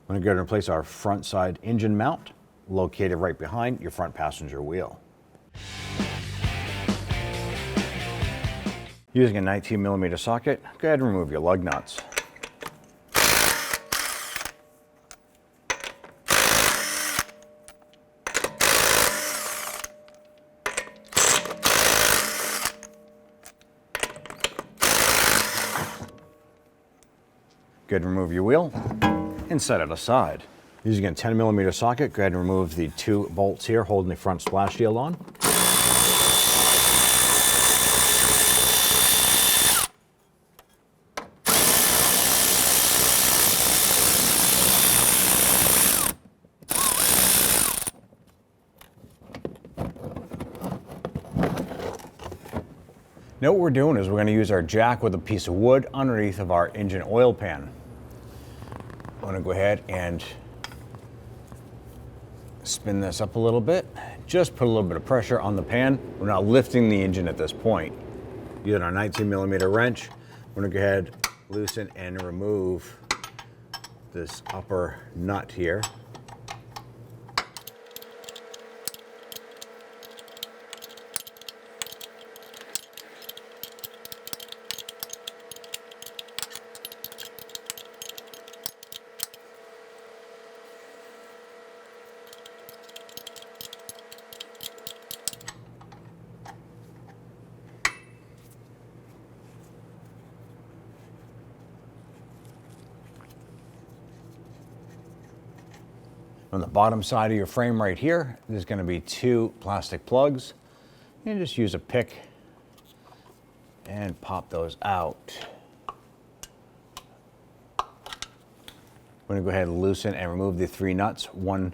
We're going to go and replace our front side engine mount, located right behind your front passenger wheel. Using a 19mm socket, go ahead and remove your lug nuts. Go ahead and remove your wheel and set it aside. Using a 10mm socket, go ahead and remove the 2 bolts here holding the front splash shield on. Now what we're doing is we're going to use our jack with a piece of wood underneath of our engine oil pan. I'm going to go ahead and spin this up a little bit. Just put a little bit of pressure on the pan. We're not lifting the engine at this point. Using our 19mm wrench, we're going to go ahead, loosen and remove this upper nut here. On the bottom side of your frame right here, there's going to be 2 plastic plugs. You can just use a pick and pop those out. I'm going to go ahead and loosen and remove the 3 nuts, one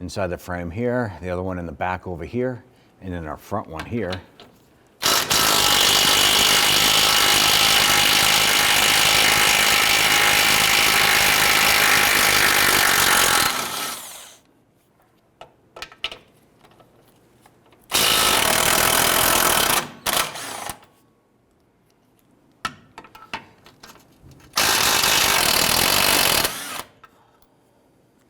inside the frame here, the other one in the back over here, and then our front one here.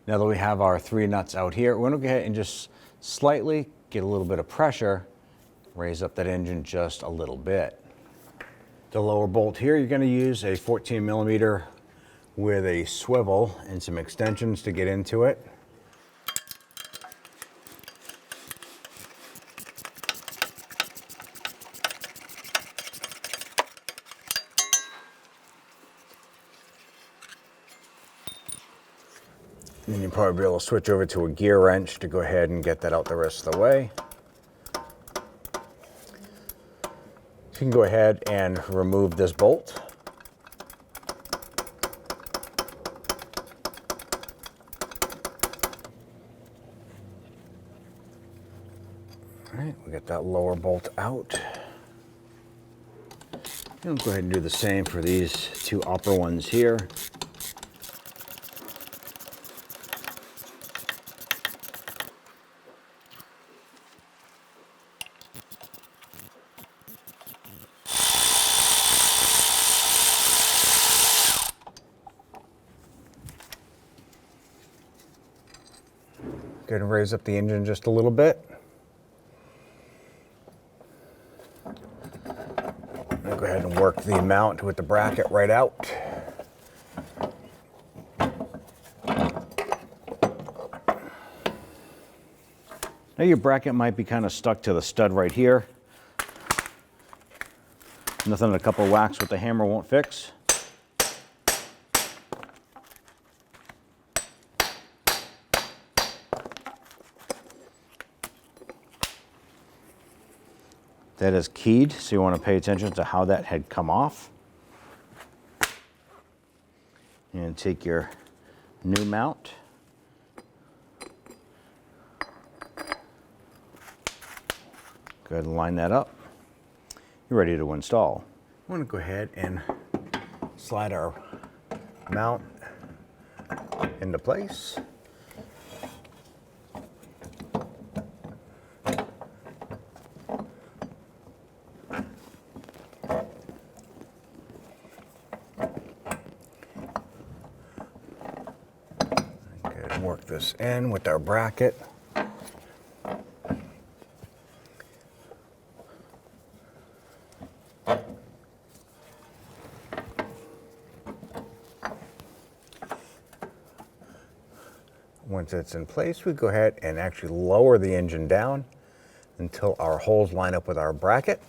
Now that we have our 3 nuts out here, we're going to go ahead and just slightly get a little bit of pressure, raise up that engine just a little bit. The lower bolt here, you're going to use a 14mm with a swivel and some extensions to get into it. And then you'll probably be able to switch over to a gear wrench to go ahead and get that out the rest of the way. So you can go ahead and remove this bolt. All right, we got that lower bolt out. And we'll go ahead and do the same for these 2 upper ones here. Go ahead and raise up the engine just a little bit. I'll go ahead and work the mount with the bracket right out. Now your bracket might be kind of stuck to the stud right here. Nothing a couple of whacks with the hammer won't fix. That is keyed, so you want to pay attention to how that had come off. And take your new mount. Go ahead and line that up. You're ready to install. I'm going to go ahead and slide our mount into place. Work this in with our bracket. Once it's in place, we go ahead and actually lower the engine down until our holes line up with our bracket.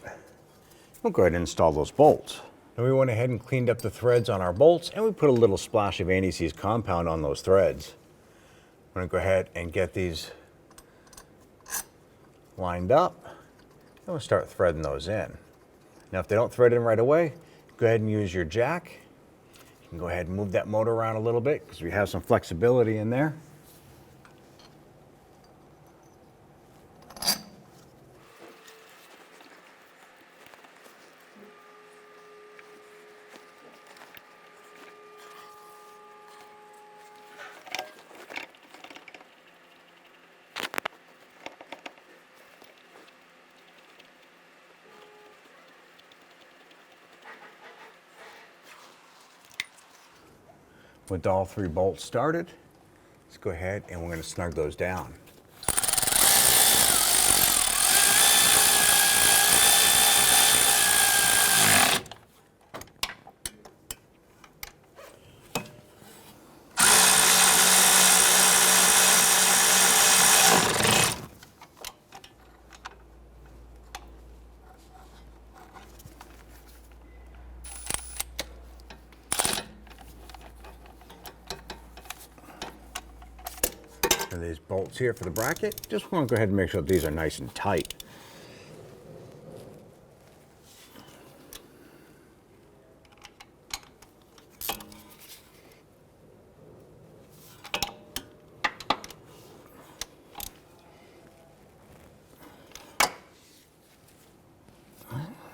We'll go ahead and install those bolts. Then we went ahead and cleaned up the threads on our bolts, and we put a little splash of anti-seize compound on those threads. I'm going to go ahead and get these lined up, and we'll start threading those in. Now if they don't thread in right away, go ahead and use your jack. You can go ahead and move that motor around a little bit because we have some flexibility in there. With all three bolts started, let's go ahead and we're going to snug those down. And these bolts here for the bracket, just want to go ahead and make sure that these are nice and tight.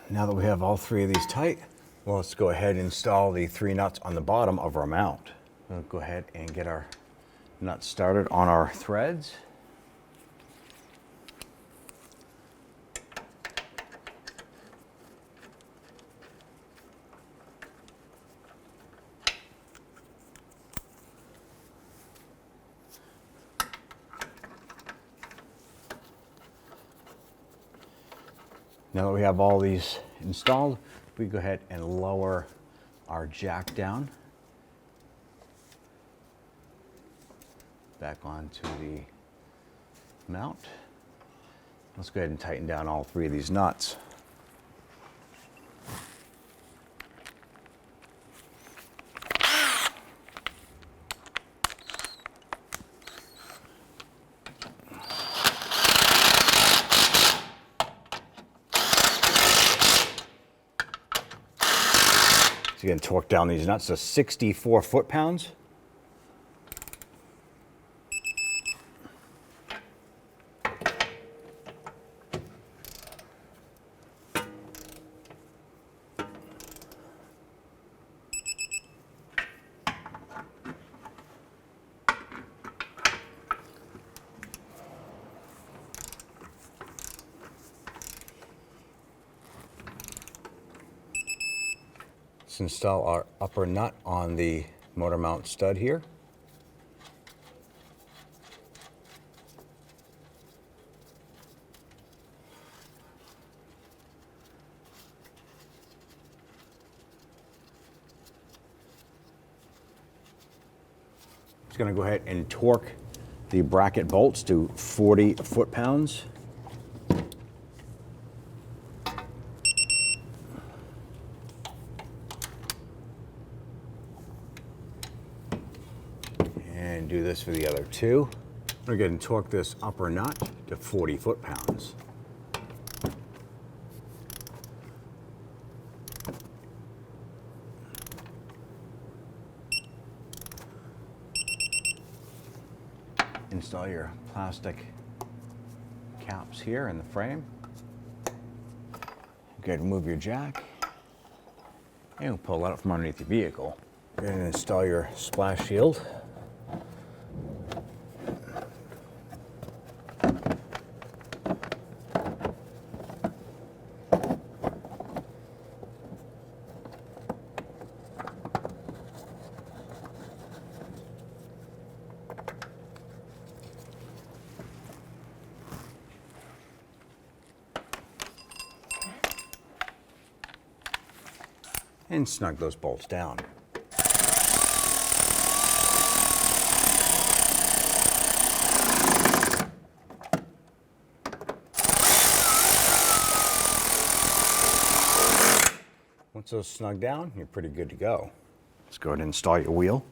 Now that we have all three of these tight, well, let's go ahead and install the three nuts on the bottom of our mount. We'll go ahead and get our nuts started on our threads. Now that we have all these installed, we go ahead and lower our jack down back onto the mount. Let's go ahead and tighten down all three of these nuts. So again, torque down these nuts to 64 foot-pounds. Let's install our upper nut on the motor mount stud here. Just going to go ahead and torque the bracket bolts to 40 foot-pounds. And do this for the other two. We're going to torque this upper nut to 40 foot-pounds. Install your plastic caps here in the frame. Go ahead and move your jack and we'll pull that up from underneath your vehicle. Go ahead and install your splash shield. and snug those bolts down. Once those snug down, you're pretty good to go. Let's go ahead and install your wheel.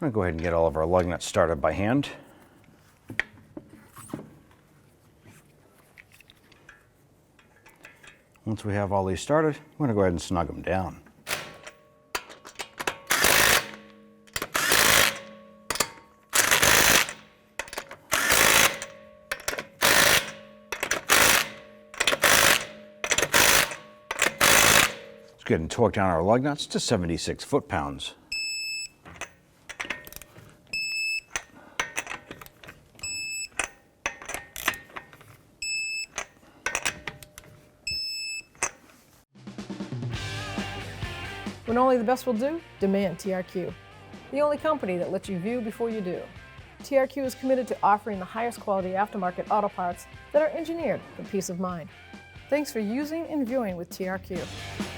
I'm going to go ahead and get all of our lug nuts started by hand. Once we have all these started, we're going to go ahead and snug them down. Let's go ahead and torque down our lug nuts to 76 foot-pounds. When only the best will do, demand TRQ. The only company that lets you view before you do. TRQ is committed to offering the highest quality aftermarket auto parts that are engineered for peace of mind. Thanks for using and viewing with TRQ.